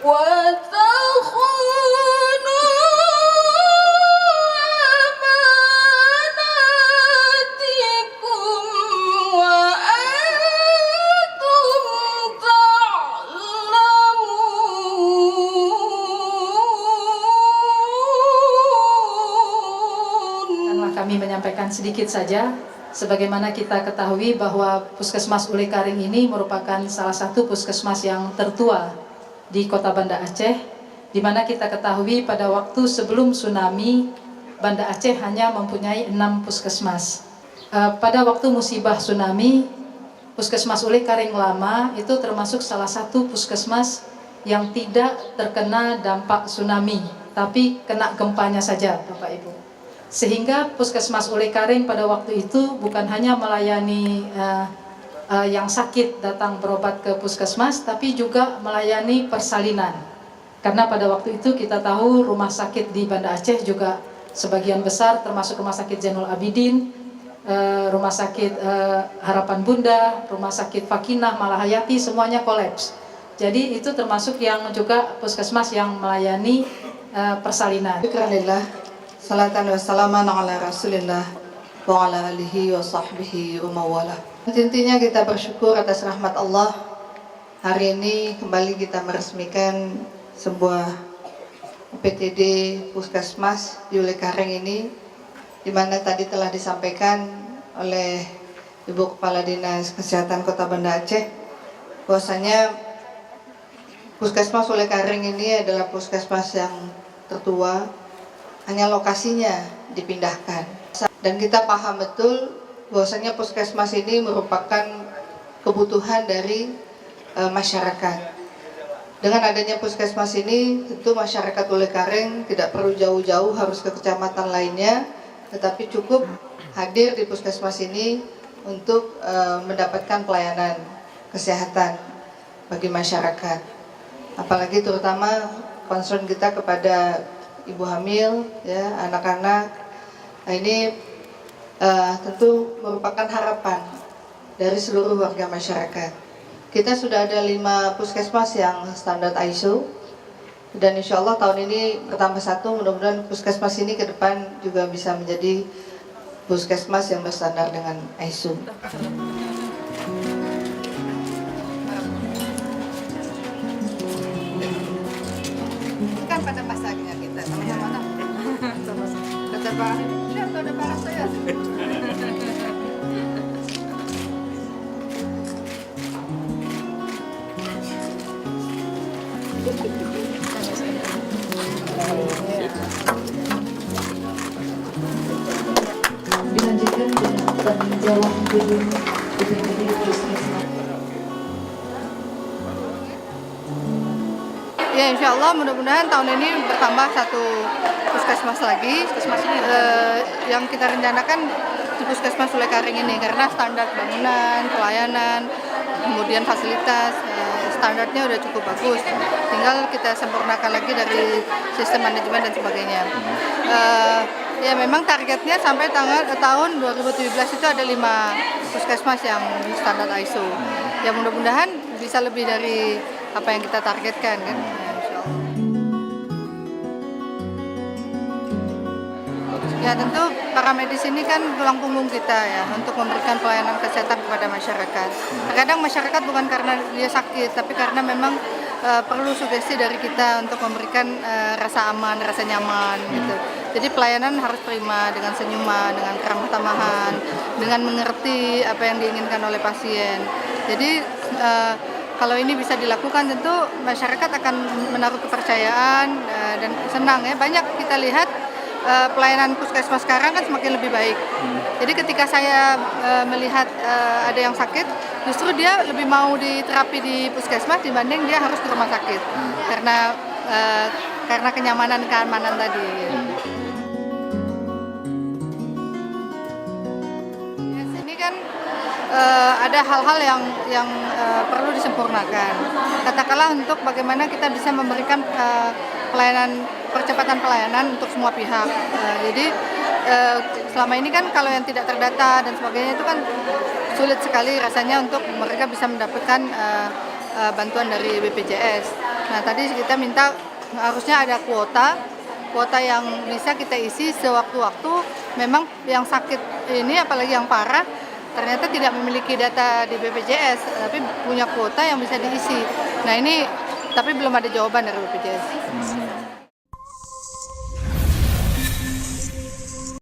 وتخونوا أماناتكم وأنتم تعلمون. Kami menyampaikan sedikit saja. Sebagaimana kita ketahui bahwa Puskesmas Ule Karing ini merupakan salah satu puskesmas yang tertua di Kota Banda Aceh, di mana kita ketahui pada waktu sebelum tsunami, Banda Aceh hanya mempunyai 6 puskesmas. Pada waktu musibah tsunami, Puskesmas Ule Karing Lama itu termasuk salah satu puskesmas yang tidak terkena dampak tsunami, tapi kena gempanya saja, Bapak Ibu. Sehingga Puskesmas Ule Karing pada waktu itu bukan hanya melayani yang sakit datang berobat ke puskesmas, tapi juga melayani persalinan. Karena pada waktu itu kita tahu rumah sakit di Banda Aceh juga sebagian besar, termasuk Rumah Sakit Zainul Abidin, Rumah Sakit Harapan Bunda, Rumah Sakit Fakinah, Malahayati, semuanya kolaps. Jadi itu termasuk yang juga puskesmas yang melayani persalinan. Syukranillah. Salatan wa salaman ala rasulillah wa ala alihi wa sahbihi wa mawala. Intinya kita bersyukur atas rahmat Allah. Hari ini kembali kita meresmikan sebuah PTD Puskesmas di Ule Karing ini, di mana tadi telah disampaikan oleh Ibu Kepala Dinas Kesehatan Kota Banda Aceh bahwasanya Puskesmas Ule Karing ini adalah puskesmas yang tertua, hanya lokasinya dipindahkan. Dan kita paham betul bahwasanya puskesmas ini merupakan kebutuhan dari masyarakat. Dengan adanya puskesmas ini, tentu masyarakat Ule Karing tidak perlu jauh-jauh harus ke kecamatan lainnya, tetapi cukup hadir di puskesmas ini untuk mendapatkan pelayanan kesehatan bagi masyarakat. Apalagi terutama concern kita kepada ibu hamil, ya, anak-anak. Nah, ini tentu merupakan harapan dari seluruh warga masyarakat. Kita sudah ada 5 puskesmas yang standar ISO, dan insya Allah tahun ini bertambah 1. Mudah-mudahan puskesmas ini ke depan juga bisa menjadi puskesmas yang berstandar dengan ISO. Kan pada masanya kita sama-sama kata Pak, lihat ada barang saya. Dilanjutkan dengan peninjauan gedung PTD Puskesmas. Ya, insya Allah mudah-mudahan tahun ini bertambah 1 puskesmas lagi. Puskesmas ini yang kita rencanakan di Puskesmas Ule Karing ini, karena standar bangunan, pelayanan, kemudian fasilitas, standarnya udah cukup bagus. Tinggal kita sempurnakan lagi dari sistem manajemen dan sebagainya. Ya memang targetnya sampai tahun 2017 itu ada 5 puskesmas yang standar ISO. Ya mudah-mudahan bisa lebih dari apa yang kita targetkan kan. Ya tentu para medis ini kan tulang punggung kita ya untuk memberikan pelayanan kesehatan kepada masyarakat. Terkadang masyarakat bukan karena dia sakit, tapi karena memang perlu sugesti dari kita untuk memberikan rasa aman, rasa nyaman gitu. Jadi pelayanan harus prima, dengan senyuman, dengan keramah tamahan, dengan mengerti apa yang diinginkan oleh pasien. Jadi kalau ini bisa dilakukan, tentu masyarakat akan menaruh kepercayaan dan senang ya. Banyak kita lihat pelayanan puskesmas sekarang kan semakin lebih baik. Jadi ketika saya melihat ada yang sakit, justru dia lebih mau diterapi di puskesmas dibanding dia harus ke rumah sakit karena kenyamanan keamanan tadi. Ini kan ada hal-hal yang perlu disempurnakan. Katakanlah untuk bagaimana kita bisa memberikan percepatan pelayanan untuk semua pihak. Jadi selama ini kan kalau yang tidak terdata dan sebagainya itu kan sulit sekali rasanya untuk mereka bisa mendapatkan bantuan dari BPJS. Nah, tadi kita minta harusnya ada kuota yang bisa kita isi sewaktu-waktu. Memang yang sakit ini, apalagi yang parah, ternyata tidak memiliki data di BPJS, tapi punya kuota yang bisa diisi. Nah ini, tapi belum ada jawaban dari BPJS.